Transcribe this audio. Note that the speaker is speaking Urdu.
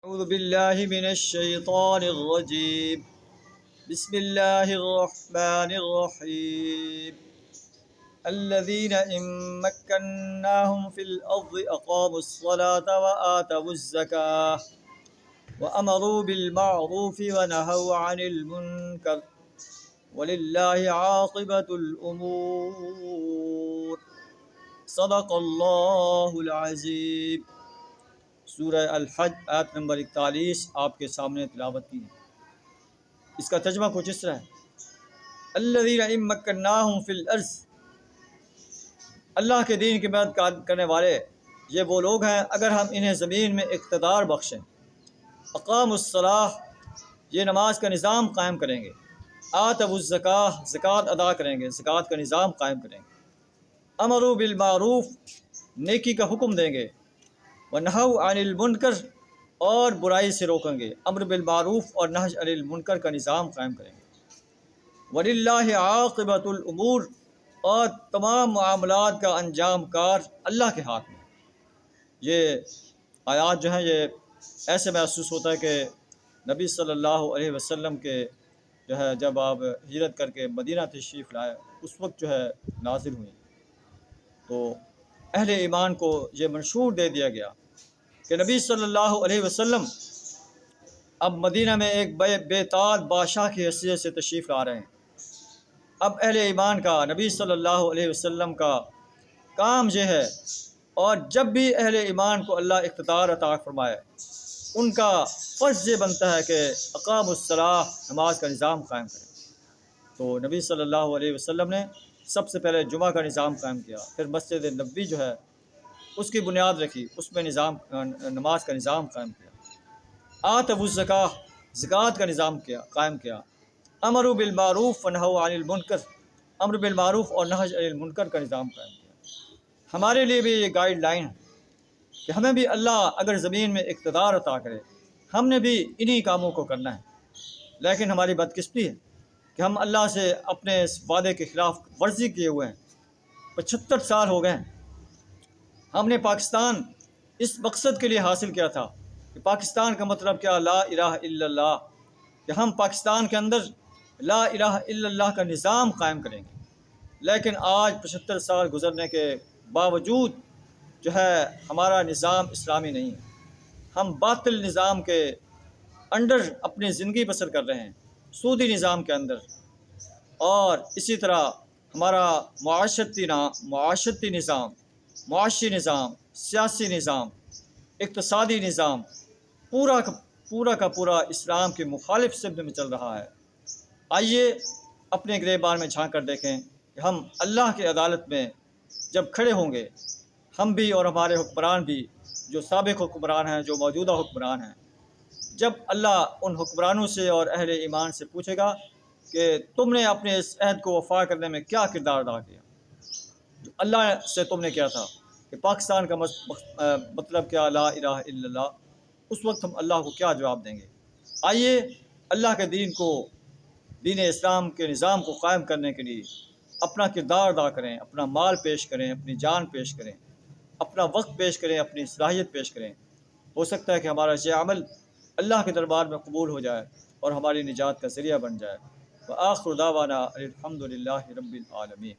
أعوذ بالله من الشيطان الرجيم. بسم الله الرحمن الرحيم. الذين إن مكناهم في الأرض أقاموا الصلاة وآتوا الزكاة وأمروا بالمعروف ونهوا عن المنكر ولله عاقبة الأمور. صدق اللہ العظیم. سورہ الحج آیت نمبر 41 آپ کے سامنے تلاوت کی ہے. اس کا ترجمہ کچھ اس طرح ہے: الذین ان مکناہم فی الارض، اللہ کے دین کی مدد کرنے والے یہ وہ لوگ ہیں اگر ہم انہیں زمین میں اقتدار بخشیں. اقاموا الصلاۃ، یہ نماز کا نظام قائم کریں گے. آتوا الزکاۃ، زکوٰۃ ادا کریں گے، زکوٰۃ کا نظام قائم کریں گے. امروا بالمعروف، نیکی کا حکم دیں گے. ونہوا عن المنکر، اور برائی سے روکیں گے. امر بالمعروف اور نہی عن المنکر کا نظام قائم کریں گے. وللہ عاقبۃ الامور، اور تمام معاملات کا انجام کار اللہ کے ہاتھ میں. یہ آیات جو ہیں یہ ایسے محسوس ہوتا ہے کہ نبی صلی اللہ علیہ وسلم کے جو ہے جب آپ ہجرت کر کے مدینہ تشریف لائے اس وقت جو ہے نازل ہوئی، تو اہل ایمان کو یہ منشور دے دیا گیا کہ نبی صلی اللہ علیہ وسلم اب مدینہ میں ایک بے تاج بادشاہ کی حیثیت سے تشریف لا رہے ہیں. اب اہل ایمان کا نبی صلی اللہ علیہ وسلم کا کام یہ ہے، اور جب بھی اہل ایمان کو اللہ اقتدار عطا فرمائے ان کا فرض یہ بنتا ہے کہ اقاموا الصلاۃ، نماز کا نظام قائم کریں. تو نبی صلی اللہ علیہ وسلم نے سب سے پہلے جمعہ کا نظام قائم کیا، پھر مسجد نبوی جو ہے اس کی بنیاد رکھی، اس میں نماز کا نظام قائم کیا. آتوا الزکاۃ، زکوٰۃ کا نظام قائم کیا. امروا بالمعروف ونہوا عن المنکر، امر بالمعروف اور نہی عن المنکر کا نظام قائم کیا. ہمارے لیے بھی یہ گائیڈ لائن ہے کہ ہمیں بھی اللہ اگر زمین میں اقتدار عطا کرے ہم نے بھی انہی کاموں کو کرنا ہے. لیکن ہماری بدقسمتی ہے کہ ہم اللہ سے اپنے اس وعدے کے خلاف ورزی کیے ہوئے ہیں. 75 سال ہو گئے ہیں. ہم نے پاکستان اس مقصد کے لیے حاصل کیا تھا کہ پاکستان کا مطلب کیا، لا الہ الا اللہ، کہ ہم پاکستان کے اندر لا الہ الا اللہ کا نظام قائم کریں گے. لیکن آج 75 سال گزرنے کے باوجود جو ہے ہمارا نظام اسلامی نہیں ہے. ہم باطل نظام کے انڈر اپنی زندگی بسر کر رہے ہیں، سودی نظام کے اندر. اور اسی طرح ہمارا معاشرتی نظام، معاشی نظام، سیاسی نظام، اقتصادی نظام پورا کا پورا اسلام کے مخالف سمت میں چل رہا ہے. آئیے اپنے گریبان میں جھانک کر دیکھیں کہ ہم اللہ کی عدالت میں جب کھڑے ہوں گے، ہم بھی اور ہمارے حکمران بھی، جو سابق حکمران ہیں، جو موجودہ حکمران ہیں، جب اللہ ان حکمرانوں سے اور اہل ایمان سے پوچھے گا کہ تم نے اپنے اس عہد کو وفا کرنے میں کیا کردار ادا کیا، جو اللہ سے تم نے کیا تھا کہ پاکستان کا مطلب کیا، لا الہ الا اللہ، اس وقت ہم اللہ کو کیا جواب دیں گے؟ آئیے اللہ کے دین اسلام کے نظام کو قائم کرنے کے لیے اپنا کردار ادا کریں، اپنا مال پیش کریں، اپنی جان پیش کریں، اپنا وقت پیش کریں، اپنی صلاحیت پیش کریں. ہو سکتا ہے کہ ہمارا یہ عمل اللہ کے دربار میں قبول ہو جائے اور ہماری نجات کا ذریعہ بن جائے. وآخر دعوانا الحمد للہ رب العالمین.